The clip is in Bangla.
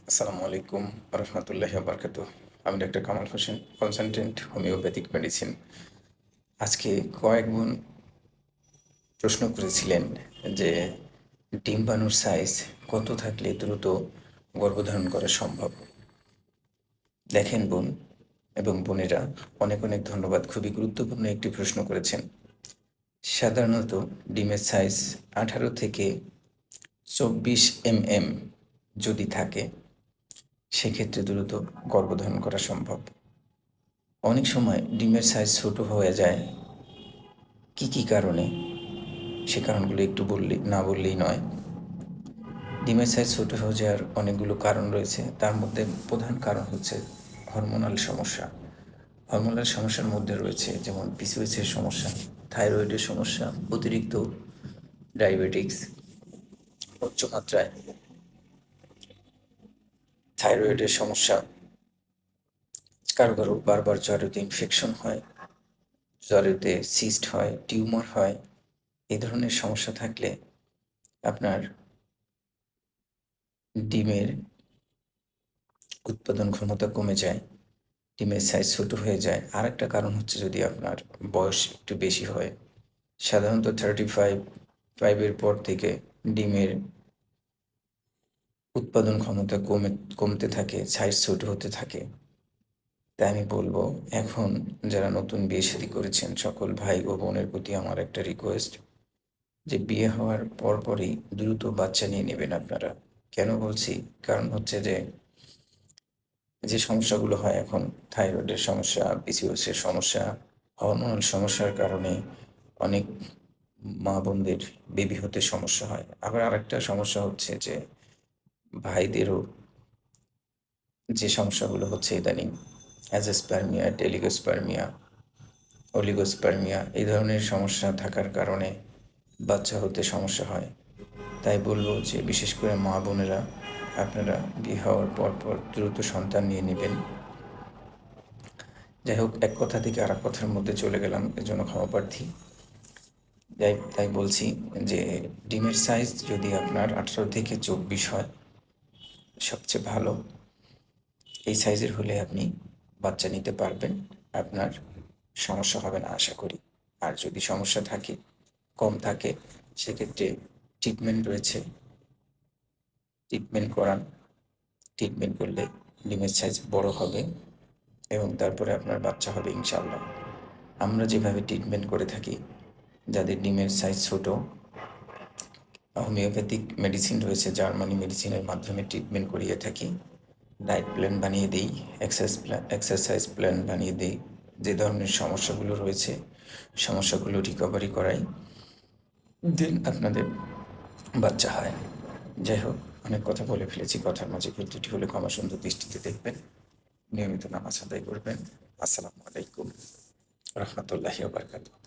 আসসালামু আলাইকুম রহমতুল্লাহি বারকাতু। আমি doctor Kamal Hossain, consultant homeopathic medicine. আজকে কয়েক বোন প্রশ্ন করেছিলেন যে ডিম্বাণুর সাইজ কত থাকলে দ্রুত গর্ভধারণ করা সম্ভব। দেখেন বোন এবং বোনেরা, অনেক অনেক ধন্যবাদ, খুবই গুরুত্বপূর্ণ একটি প্রশ্ন করেছেন। সাধারণত ডিমের সাইজ 18 থেকে 24 যদি থাকে, সেক্ষেত্রে দ্রুত গর্ভধারণ করা সম্ভব। অনেক সময় ডিমের সাইজ ছোট হয়ে যায় কী কারণে, সে কারণগুলো একটু না বললেই নয়। ডিমের সাইজ ছোট হয়ে যাওয়ার অনেকগুলো কারণ রয়েছে, তার মধ্যে প্রধান কারণ হচ্ছে হরমোনাল সমস্যা। হরমোনাল সমস্যার মধ্যে রয়েছে যেমন পিসিওএসের সমস্যা, থাইরয়েডের সমস্যা, অতিরিক্ত ডায়াবেটিক্স, উচ্চমাত্রায় থাইরয়েডের সমস্যা, কারো কারো বারবার জরায়ুতে ইনফেকশন হয়, জরায়ুতে সিস্ট হয়, টিউমার হয়। এই ধরনের সমস্যা থাকলে আপনার ডিমের উৎপাদন ক্ষমতা কমে যায়, ডিমের সাইজ ছোট হয়ে যায়। আরেকটা কারণ হচ্ছে যদি আপনার বয়স একটু বেশি হয়, সাধারণত 35 পর থেকে ডিমের উৎপাদন ক্ষমতা কমতে থাকে, সাইজ ছোট হতে থাকে। তাই আমি বলবো, এখন যারা নতুন বিয়ে শাদী করেছেন সকল ভাই ও বোনের প্রতি আমার একটা রিকোয়েস্ট, যে বিয়ে হওয়ার পরপরই দ্রুত বাচ্চা নিয়ে নেবেন আপনারা। কেন বলছি? কারণ হচ্ছে যে সমস্যাগুলো হয় এখন, থাইরয়েডের সমস্যা, পিসিওএসের সমস্যা, হরমোনাল সমস্যার কারণে অনেক মা বোনদের বেবি হতে সমস্যা হয়। আবার আরেকটা সমস্যা হচ্ছে যে ভাইদেরও যে সমস্যাগুলো হচ্ছে ইদানিং, অ্যাজোস্পার্মিয়া, টেলিগোস্পার্মিয়া, অলিগোস্পার্মিয়া, এই ধরনের সমস্যা থাকার কারণে বাচ্চা হতে সমস্যা হয়। তাই বলবো যে বিশেষ করে মা বোনেরা, আপনারা বিয়ে হওয়ার পর দ্রুত সন্তান নিয়ে নেবেন। যাই হোক, এক কথা থেকে আরেক কথার মধ্যে চলে গেলাম, এজন্য ক্ষমাপ্রার্থী। তাই বলছি যে ডিমের সাইজ যদি আপনার 18 থেকে 24 হয়, সবচেয়ে ভালো। এই সাইজের হলে আপনি বাচ্চা নিতে পারবেন, আপনার সমস্যা হবে না আশা করি। আর যদি সমস্যা থাকে, কম থাকে, সেক্ষেত্রে ট্রিটমেন্ট রয়েছে, ট্রিটমেন্ট করান। ট্রিটমেন্ট করলে ডিমের সাইজ বড় হবে এবং তারপরে আপনার বাচ্চা হবে ইনশাআল্লাহ। আমরা যেভাবে ট্রিটমেন্ট করে থাকি, যাদের ডিমের সাইজ ছোট, হোমিওপ্যাথিক মেডিসিন রয়েছে, জার্মানি মেডিসিনের মাধ্যমে ট্রিটমেন্ট করিয়ে থাকি। ডায়েট প্ল্যান বানিয়ে দিই, এক্সারসাইজ প্ল্যান বানিয়ে দিই। যে ধরনের সমস্যাগুলো রয়েছে, সমস্যাগুলো রিকভারি করাই, দেন আপনাদের বাচ্চা হয়। যাই হোক, অনেক কথা বলে ফেলেছি, কথার মাঝে ভুল ত্রুটি হলে ক্ষমা সুন্দর দৃষ্টিতে দেখবেন। নিয়মিত নামাজ আদায় করবেন। আসসালামু আলাইকুম রহমতুল্লাহি ওয়া বারাকাতুহু।